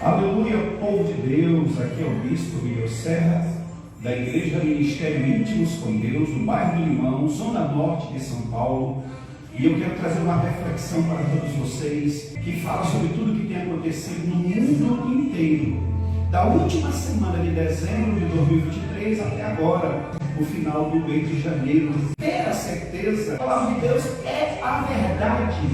Aleluia, povo de Deus, aqui é o Bispo Miguel Serra, da Igreja Ministério Íntimos com Deus, do bairro do Limão, zona norte de São Paulo. E eu quero trazer uma reflexão para todos vocês, que fala sobre tudo que tem acontecido no mundo inteiro. Da última semana de dezembro de 2023 até agora, o final do mês de janeiro. Ter a certeza, a palavra de Deus é a verdade.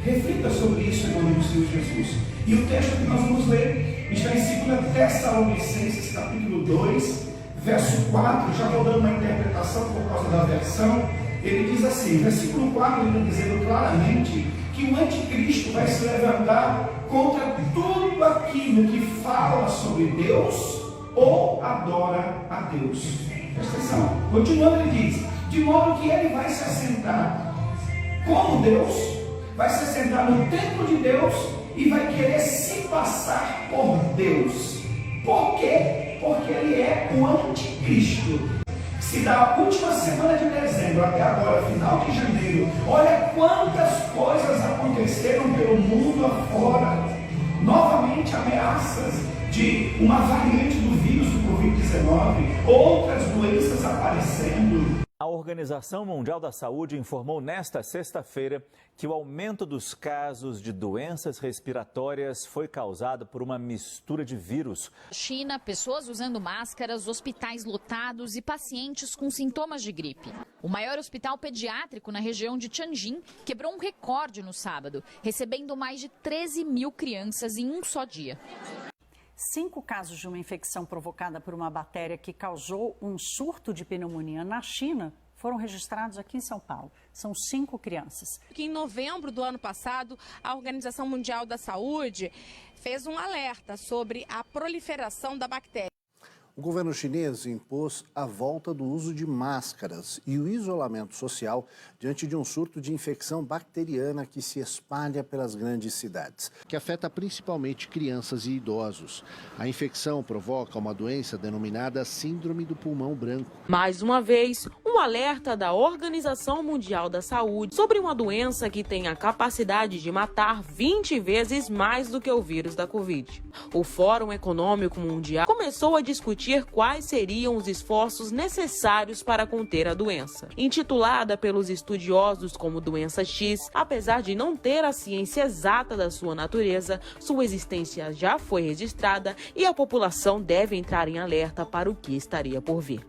Reflita sobre isso em nome do Senhor Jesus. E o texto que nós vamos ler está em 2 Tessalonicenses, capítulo 2, verso 4. Já vou dando uma interpretação por causa da versão. Ele diz assim, versículo 4, ele está dizendo claramente que o anticristo vai se levantar contra tudo aquilo que fala sobre Deus ou adora a Deus. Presta atenção. Continuando, ele diz, de modo que ele vai se assentar como Deus, vai se assentar no templo de Deus e vai querer se passar por Deus. Por quê? Porque ele é o anticristo. Se da última semana de dezembro até agora, final de janeiro, olha quantas coisas aconteceram pelo mundo afora. Novamente ameaças de uma variante do vírus do Covid-19, outras doenças aparecendo. A Organização Mundial da Saúde informou nesta sexta-feira que o aumento dos casos de doenças respiratórias foi causado por uma mistura de vírus. China, pessoas usando máscaras, hospitais lotados e pacientes com sintomas de gripe. O maior hospital pediátrico na região de Tianjin quebrou um recorde no sábado, recebendo mais de 13 mil crianças em um só dia. 5 casos de uma infecção provocada por uma bactéria que causou um surto de pneumonia na China foram registrados aqui em São Paulo. São 5 crianças. Em novembro do ano passado, a Organização Mundial da Saúde fez um alerta sobre a proliferação da bactéria. O governo chinês impôs a volta do uso de máscaras e o isolamento social diante de um surto de infecção bacteriana que se espalha pelas grandes cidades, que afeta principalmente crianças e idosos. A infecção provoca uma doença denominada Síndrome do Pulmão Branco. Mais uma vez, um alerta da Organização Mundial da Saúde sobre uma doença que tem a capacidade de matar 20 vezes mais do que o vírus da Covid. O Fórum Econômico Mundial começou a discutir quais seriam os esforços necessários para conter a doença. Intitulada pelos estudiosos como doença X, apesar de não ter a ciência exata da sua natureza, sua existência já foi registrada e a população deve entrar em alerta para o que estaria por vir.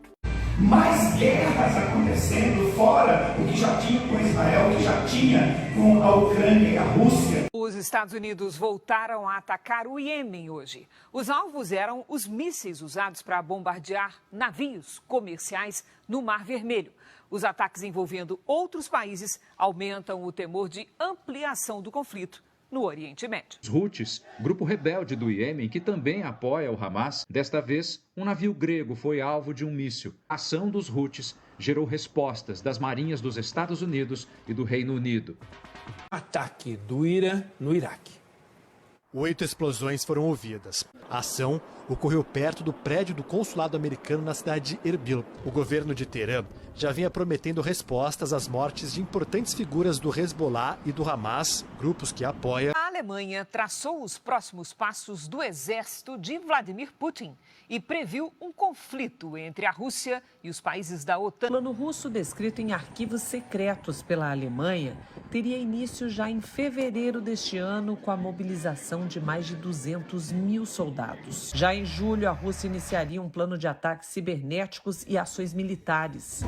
Mais guerras acontecendo fora o que já tinha com Israel, o que já tinha com a Ucrânia e a Rússia. Os Estados Unidos voltaram a atacar o Iêmen hoje. Os alvos eram os mísseis usados para bombardear navios comerciais no Mar Vermelho. Os ataques envolvendo outros países aumentam o temor de ampliação do conflito no Oriente Médio. Os Houthis, grupo rebelde do Iêmen que também apoia o Hamas, desta vez um navio grego foi alvo de um míssil. A ação dos Houthis gerou respostas das marinhas dos Estados Unidos e do Reino Unido. Ataque do Irã no Iraque. 8 explosões foram ouvidas. A ação ocorreu perto do prédio do consulado americano na cidade de Erbil. O governo de Teherã já vinha prometendo respostas às mortes de importantes figuras do Hezbollah e do Hamas, grupos que apoia. A Alemanha traçou os próximos passos do exército de Vladimir Putin e previu um conflito entre a Rússia e os países da OTAN. O plano russo, descrito em arquivos secretos pela Alemanha, teria início já em fevereiro deste ano com a mobilização de mais de 200 mil soldados. Já em julho, a Rússia iniciaria um plano de ataques cibernéticos e ações militares.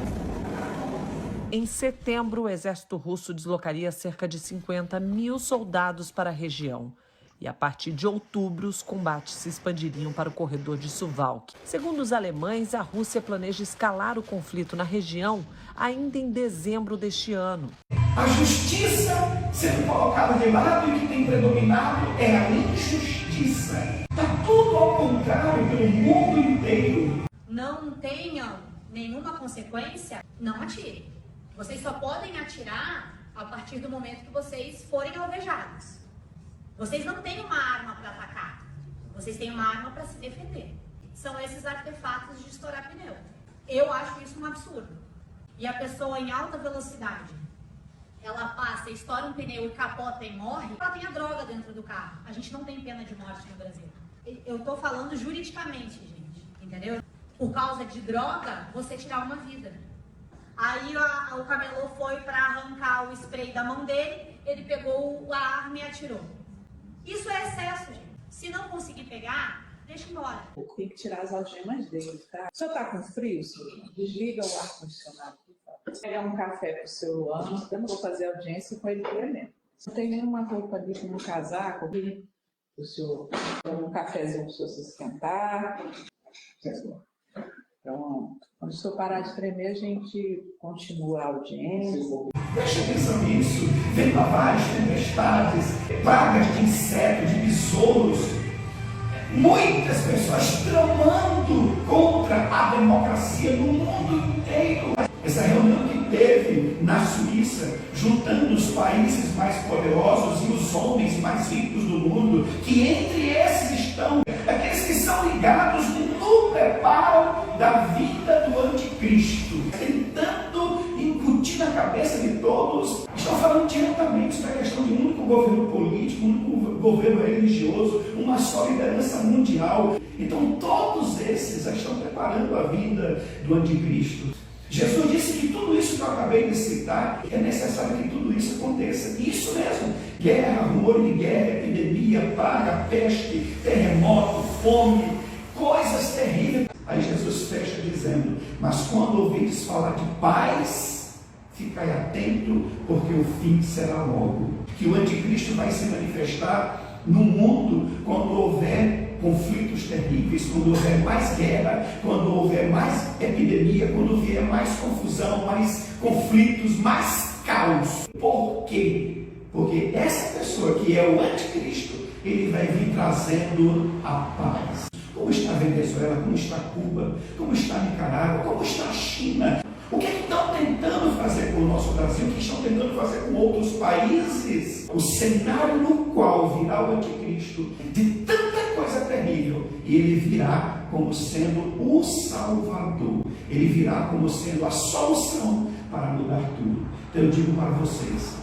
Em setembro, o exército russo deslocaria cerca de 50 mil soldados para a região. E a partir de outubro, os combates se expandiriam para o corredor de Suwałki. Segundo os alemães, a Rússia planeja escalar o conflito na região ainda em dezembro deste ano. A justiça sendo colocada de lado e o que tem predominado é a injustiça. Está tudo ao contrário pelo mundo inteiro. Não tenham nenhuma consequência, não atirem. Vocês só podem atirar a partir do momento que vocês forem alvejados. Vocês não têm uma arma para atacar, vocês têm uma arma para se defender. São esses artefatos de estourar pneu. Eu acho isso um absurdo. E a pessoa em alta velocidade, ela passa, estoura um pneu e capota e morre, ela tem a droga dentro do carro. A gente não tem pena de morte no Brasil. Eu tô falando juridicamente, gente, entendeu? Por causa de droga, você tirar uma vida. Aí o camelô foi para arrancar o spray da mão dele, ele pegou a arma e atirou. Isso é excesso, gente. Se não conseguir pegar, deixa embora. Tem que tirar as algemas dele, tá? O senhor tá com frio, senhor? Desliga o ar-condicionado, por favor. Pegar um café pro seu ano, eu não vou fazer audiência com ele mesmo. Não tem nenhuma roupa ali com um casaco, o senhor um cafezinho para o senhor se esquentar. Então, quando o senhor parar de tremer, a gente continua a audiência. Preste atenção nisso. Vem lavagens, tempestades, pragas de insetos, de besouros. Muitas pessoas tramando contra a democracia no mundo inteiro. Essa reunião que teve na Suíça, juntando os países mais poderosos e os homens mais ricos do mundo, que entre esses estão aqueles que são ligados no preparo da vida do anticristo, tentando incutir na cabeça de todos. Estão falando diretamente sobre a questão de um único governo político, um único governo religioso, uma só liderança mundial. Então todos esses estão preparando a vinda do anticristo. Jesus disse que tudo isso que eu acabei de citar, é necessário que tudo isso aconteça. Isso mesmo, guerra, rumor de guerra, epidemia, praga, peste, terremoto, fome, coisas terríveis. Aí Jesus fecha dizendo, mas quando ouvirdes falar de paz, ficai atento, porque o fim será logo. Que o anticristo vai se manifestar no mundo quando houver conflitos terríveis, quando houver mais guerra, quando houver mais epidemia, quando vier mais confusão, mais conflitos, mais caos. Por quê? Porque essa pessoa que é o anticristo, ele vai vir trazendo a paz. Como está a Venezuela, como está Cuba, como está a Nicarágua, como está a China? O que estão tentando fazer com o nosso Brasil? O que estão tentando fazer com outros países? O cenário no qual virá o anticristo, de tanta coisa terrível, e ele virá como sendo o Salvador. Ele virá como sendo a solução para mudar tudo. Então eu digo para vocês,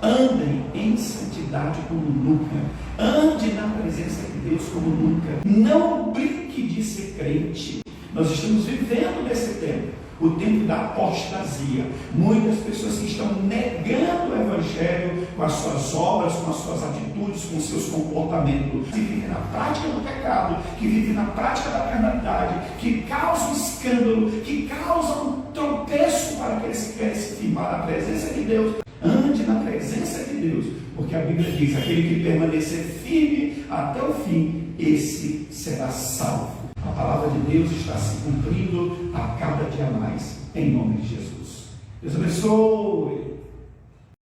andem em santidade como nunca. Ande na presença de Deus como nunca. Não brinque de ser crente. Nós estamos vivendo nesse tempo. O tempo da apostasia. Muitas pessoas que estão negando o Evangelho com as suas obras, com as suas atitudes, com os seus comportamentos, que vivem na prática do pecado, que vivem na prática da carnalidade, que causam escândalo, que causam tropeço para aqueles que querem se firmar na presença de Deus. Ande na presença de Deus, porque a Bíblia diz, aquele que permanecer firme até o fim, esse será salvo. A palavra de Deus está se cumprindo a cada dia mais, em nome de Jesus. Deus abençoe.